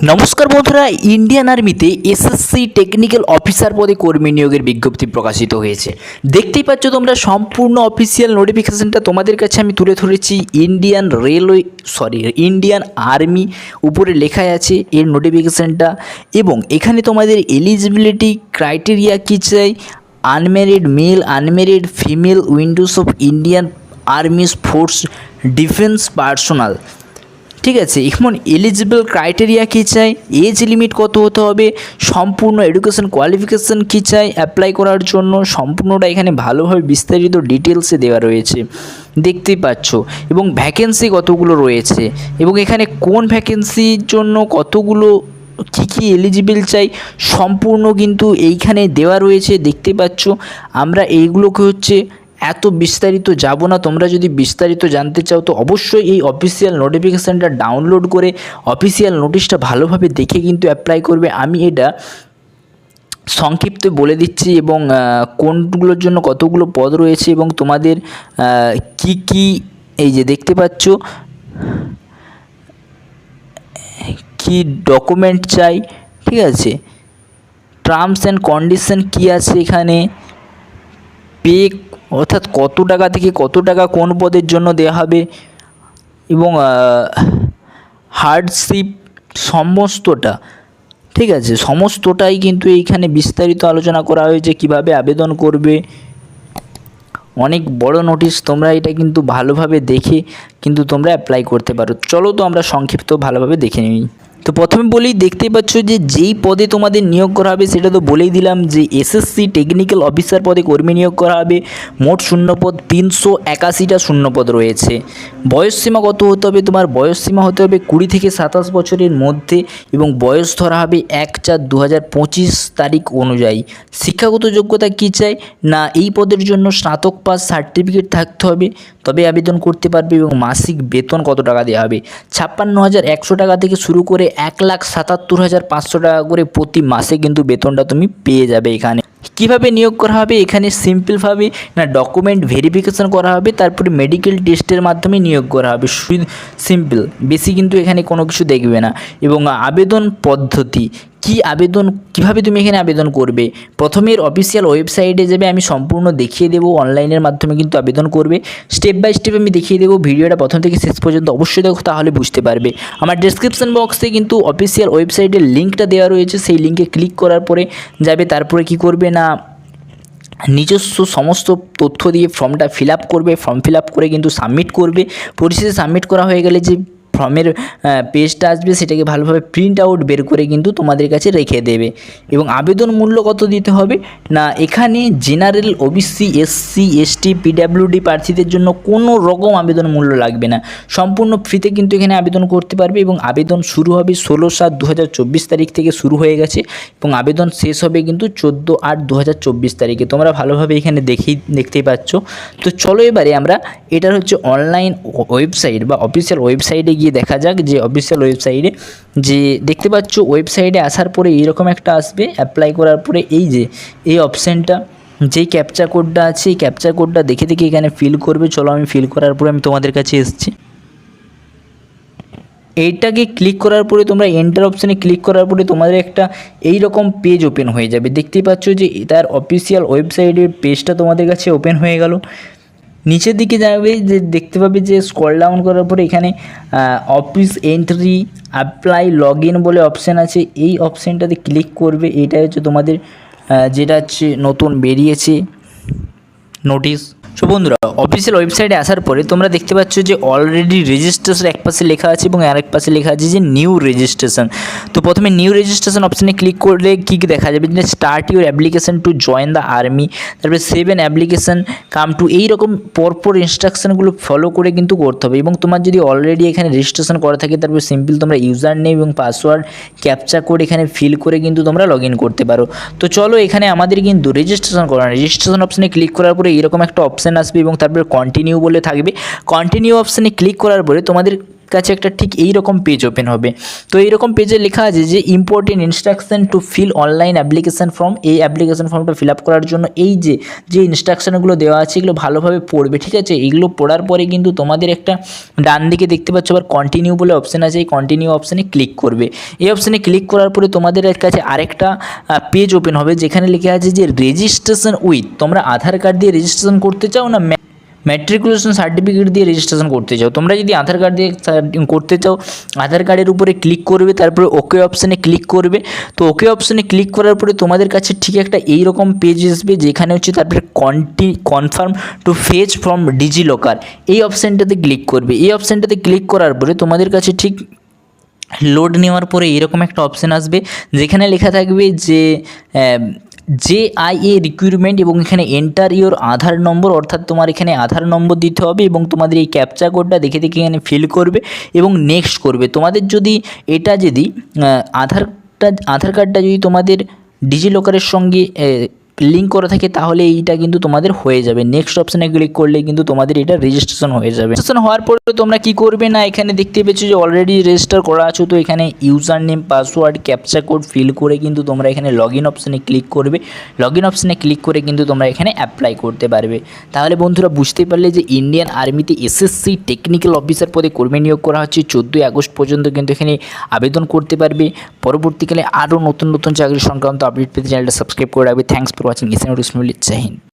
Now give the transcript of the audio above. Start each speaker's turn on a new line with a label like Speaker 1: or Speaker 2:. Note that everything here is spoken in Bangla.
Speaker 1: নমস্কার বন্ধুরা, ইন্ডিয়ান আর্মিতে এসএসসি টেকনিক্যাল অফিসার পদে কর্মী নিয়োগের বিজ্ঞপ্তি প্রকাশিত হয়েছে। দেখতেই পাচ্ছ তোমরা, সম্পূর্ণ অফিসিয়াল নোটিফিকেশনটা তোমাদের কাছে আমি তুলে ধরেছি। ইন্ডিয়ান আর্মি উপরে লেখা আছে এর নোটিফিকেশনটা, এবং এখানে তোমাদের এলিজিবিলিটি ক্রাইটেরিয়া কী চাই, unmarried mail, unmarried female, Windows of Indian armies force defence personal. ঠিক আছে, এখন এলিজিবল ক্রাইটেরিয়া কী চাই, এজ লিমিট কত হতে হবে, সম্পূর্ণ এডুকেশন কোয়ালিফিকেশান কী চাই অ্যাপ্লাই করার জন্য, সম্পূর্ণটা এখানে ভালোভাবে বিস্তারিত ডিটেলসে দেওয়া রয়েছে, দেখতেই পাচ্ছ। এবং ভ্যাকেন্সি কতগুলো রয়েছে, এবং এখানে কোন ভ্যাকেন্সির জন্য কতগুলো কী কী এলিজিবল চাই সম্পূর্ণ কিন্তু এইখানে দেওয়া রয়েছে, দেখতে পাচ্ছ। আমরা এইগুলোকে এত বিস্তারিত যাব না। তোমরা যদি বিস্তারিত জানতে চাও তো অবশ্যই এই অফিসিয়াল নোটিফিকেশানটা ডাউনলোড করে অফিসিয়াল নোটিশটা ভালোভাবে দেখে কিন্তু অ্যাপ্লাই করবে। আমি এটা সংক্ষিপ্ত বলে দিচ্ছি, এবং কোনগুলোর জন্য কতগুলো পদ রয়েছে, এবং তোমাদের কি কি এই যে দেখতে পাচ্ছ কি ডকুমেন্ট চাই, ঠিক আছে, টার্মস অ্যান্ড কন্ডিশন কী আছে এখানে, পে অর্থাৎ কত টাকা থেকে কত টাকা কোন পদের জন্য দেওয়া হবে, এবং হার্ডশিপ সমস্তটা, ঠিক আছে, সমস্তটাই কিন্তু এইখানে বিস্তারিত আলোচনা করা হয়েছে, কিভাবে আবেদন করবে। অনেক বড় নোটিশ, তোমরা এটা কিন্তু ভালোভাবে দেখে কিন্তু তোমরা অ্যাপ্লাই করতে পারো। চলো তো আমরা সংক্ষিপ্ত ভালোভাবে দেখে নিই। তো প্রথমে বলেই দেখতেই পাচ্ছ যে যেই পদে তোমাদের নিয়োগ করা হবে সেটা তো বলেই দিলাম, যে এসএসসি টেকনিক্যাল অফিসার পদে কর্মী নিয়োগ করা হবে। মোট শূন্যপদ 381টা শূন্যপদ রয়েছে। বয়সসীমা কত হতে হবে, তোমার বয়সসীমা হতে হবে 20 থেকে 27 বছরের মধ্যে, এবং বয়স ধরা হবে 1/4/2025 তারিখ অনুযায়ী। শিক্ষাগত যোগ্যতা কী চাই না, এই পদের জন্য স্নাতক পাস সার্টিফিকেট থাকতে হবে, তবে আবেদন করতে পারবে। এবং মাসিক বেতন কত টাকা দেওয়া হবে, 56,100 টাকা থেকে শুরু করে 1,77,500 টাকা করে প্রতি মাসে কিন্তু বেতনটা তুমি পেয়ে যাবে। এখানে কিভাবে নিয়োগ করা হবে, এখানে সিম্পলভাবে না ডকুমেন্ট ভেরিফিকেশন করা হবে, তারপরে মেডিকেল টেস্টের মাধ্যমে নিয়োগ করা হবে। সিম্পল, বেশি কিন্তু এখানে কোনো কিছু দেখবে না। এবং আবেদন পদ্ধতি কি, আবেদন কিভাবে তুমি এখানে আবেদন করবে, প্রথমের অফিসিয়াল ওয়েবসাইটে যাবে, আমি সম্পূর্ণ দেখিয়ে দেবো, অনলাইনের মাধ্যমে কিন্তু আবেদন করবে। স্টেপ বাই স্টেপ আমি দেখিয়ে দেবো, ভিডিওটা প্রথম থেকে শেষ পর্যন্ত অবশ্যই দেখো, তাহলে বুঝতে পারবে। আমার ডেসক্রিপশন বক্সে কিন্তু অফিসিয়াল ওয়েবসাইটের লিঙ্কটা দেওয়া রয়েছে, সেই লিঙ্কে ক্লিক করার পরে যাবে, তারপরে কি করবে না নিজস্ব সমস্ত তথ্য দিয়ে ফর্মটা ফিল আপ করবে। ফর্ম ফিল আপ করে কিন্তু সাবমিট করবে। পরিশেষে সাবমিট করা হয়ে গেলে যে ফর্মের পেজটা আসবে সেটাকে ভালোভাবে প্রিন্ট আউট বের করে কিন্তু তোমাদের কাছে রেখে দেবে। এবং আবেদন মূল্য কত দিতে হবে না, এখানে general, OBC, SC, ST, PWD প্রার্থীদের জন্য কোনো রকম আবেদন মূল্য লাগবে না, সম্পূর্ণ ফ্রিতে কিন্তু এখানে আবেদন করতে পারবে। এবং আবেদন শুরু হবে 16/7/2024 তারিখ থেকে শুরু হয়ে গেছে, এবং আবেদন শেষ হবে কিন্তু 14/8/2024 তারিখে। তোমরা ভালোভাবে এখানে দেখতেই পাচ্ছ। তো চলো এবারে আমরা এটার অনলাইন ওয়েবসাইট বা অফিসিয়াল ওয়েবসাইটে গিয়ে দেখা যাক, যে অফিসিয়াল ওয়েবসাইটে যে দেখতে পাচ্ছ, ওয়েবসাইটে আসার পরে এইরকম একটা আসবে। অ্যাপ্লাই করার পরে এই যে এই অপশানটা, যেই ক্যাপচা কোডটা আছে, এই ক্যাপচা কোডটা দেখে দেখে এখানে ফিল করবে। চলো আমি ফিল করার পরে আমি তোমাদের কাছে এসেছি। এইটাকে ক্লিক করার পরে তোমরা এন্টার অপশানে ক্লিক করার পরে তোমাদের একটা এই রকম পেজ ওপেন হয়ে যাবে। দেখতেই পাচ্ছ যে তার অফিসিয়াল ওয়েবসাইটের পেজটা তোমাদের কাছে ওপেন হয়ে গেল। নিচের দিকে যাবে, যে দেখতে পাবে যে স্ক্রল ডাউন করার পরে এখানে office entry, apply, log in বলে অপশান আছে। এই অপশানটাতে ক্লিক করবে। এইটা তোমাদের যেটা নতুন বেরিয়েছে নোটিশ। সো বন্ধুরা, অফিসিয়াল ওয়েবসাইটে আসার পরে তোমরা দেখতে পাচ্ছ যে অলরেডি রেজিস্ট্রেশন এক পাশে লেখা আছে, এবং আরেক পাশে লেখা আছে যে নিউ রেজিস্ট্রেশন। তো প্রথমে নিউ রেজিস্ট্রেশন অপশানে ক্লিক করলে কী কী দেখা যাবে, যে start your application to join the army, তারপরে 7 অ্যাপ্লিকেশন কাম টু, এইরকম পরপর ইনস্ট্রাকশানগুলো ফলো করে কিন্তু করতে হবে। এবং তোমার যদি অলরেডি এখানে রেজিস্ট্রেশন করা থাকে, তারপরে সিম্পল তোমরা ইউজার নেম এবং পাসওয়ার্ড ক্যাপচা কোড এখানে ফিল করে কিন্তু তোমরা লগ ইন করতে পারো। তো চলো, এখানে আমাদের কিন্তু রেজিস্ট্রেশন করা, রেজিস্ট্রেশন অপশানে ক্লিক করার পরে এইরকম একটা অপশান আসবে, এবং তারপরে কন্টিনিউ বলে থাকবে। কন্টিনিউ অপশানে ক্লিক করার পরে তোমাদের কাছে একটা ঠিক এই রকম পেজ ওপেন হবে। তো এইরকম পেজে লেখা আছে যে important instruction to fill online application form. এই অ্যাপ্লিকেশন ফর্মটা ফিল আপ করার জন্য এই যে ইনস্ট্রাকশনগুলো দেওয়া আছে এগুলো ভালোভাবে পড়বে, ঠিক আছে। এগুলো পড়ার পরে কিন্তু তোমাদের একটা ডান দিকে দেখতে পাচ্ছ আবার কন্টিনিউ বলে অপশান আছে, এই কন্টিনিউ অপশানে ক্লিক করবে। এই অপশানে ক্লিক করার পরে তোমাদের কাছে আরেকটা পেজ ওপেন হবে যেখানে লেখা আছে যে রেজিস্ট্রেশন উইথ। তোমরা আধার কার্ড দিয়ে রেজিস্ট্রেশন করতে চাও না ম্যাট্রিকুলেশন সার্টিফিকেট দিয়ে রেজিস্ট্রেশন করতে চাও। তোমরা যদি আধার কার্ড দিয়ে করতে চাও, আধার কার্ডের উপরে ক্লিক করবে, তারপরে ওকে অপশানে ক্লিক করবে। তো ওকে অপশানে ক্লিক করার পরে তোমাদের কাছে ঠিক একটা এইরকম পেজ আসবে যেখানে হচ্ছে তারপরে confirm to fetch from DigiLocker, এই অপশানটাতে ক্লিক করবে। এই অপশানটাতে ক্লিক করার পরে তোমাদের কাছে ঠিক লোড নেওয়ার পরে এরকম একটা অপশান আসবে যেখানে লেখা থাকবে যে আইএ রিক্রুটমেন্ট এবং এখানে এন্টার ইওর আধার নম্বর, অর্থাৎ তোমার এখানে আধার নম্বর দিতে হবে এবং তোমাদের এই ক্যাপচা কোডটা দেখে এখানে ফিল করবে এবং নেক্সট করবে। তোমাদের যদি এটা যদি আধার কার্ডটা যদি তোমাদের ডিজি লকারের সঙ্গে লিঙ্ক করা থাকে তাহলে এইটা কিন্তু তোমাদের হয়ে যাবে। নেক্সট অপশানে ক্লিক করলে কিন্তু তোমাদের এটা রেজিস্ট্রেশন হয়ে যাবে। রেজিস্ট্রেশন হওয়ার পরে তোমরা কি করবে না, এখানে দেখতে পেয়েছো যে অলরেডি রেজিস্টার করা আছো, তো এখানে user name password captcha code feel করে কিন্তু তোমরা এখানে লগ ইন অপশানে ক্লিক করবে। লগ ইন অপশানে ক্লিক করে কিন্তু তোমরা এখানে অ্যাপ্লাই করতে পারবে। তাহলে বন্ধুরা বুঝতে পারলে যে ইন্ডিয়ান আর্মিতে এসএসসি টেকনিক্যাল অফিসার পদে কর্মী নিয়োগ করা হচ্ছে। 14 আগস্ট পর্যন্ত কিন্তু এখানে আবেদন করতে পারবে। পরবর্তীকালে আরও নতুন নতুন চাকরির সংক্রান্ত আপডেট পেতে চ্যানেলটা সাবস্ক্রাইব করে রাখবে। Thanks for watching. Jai Hind.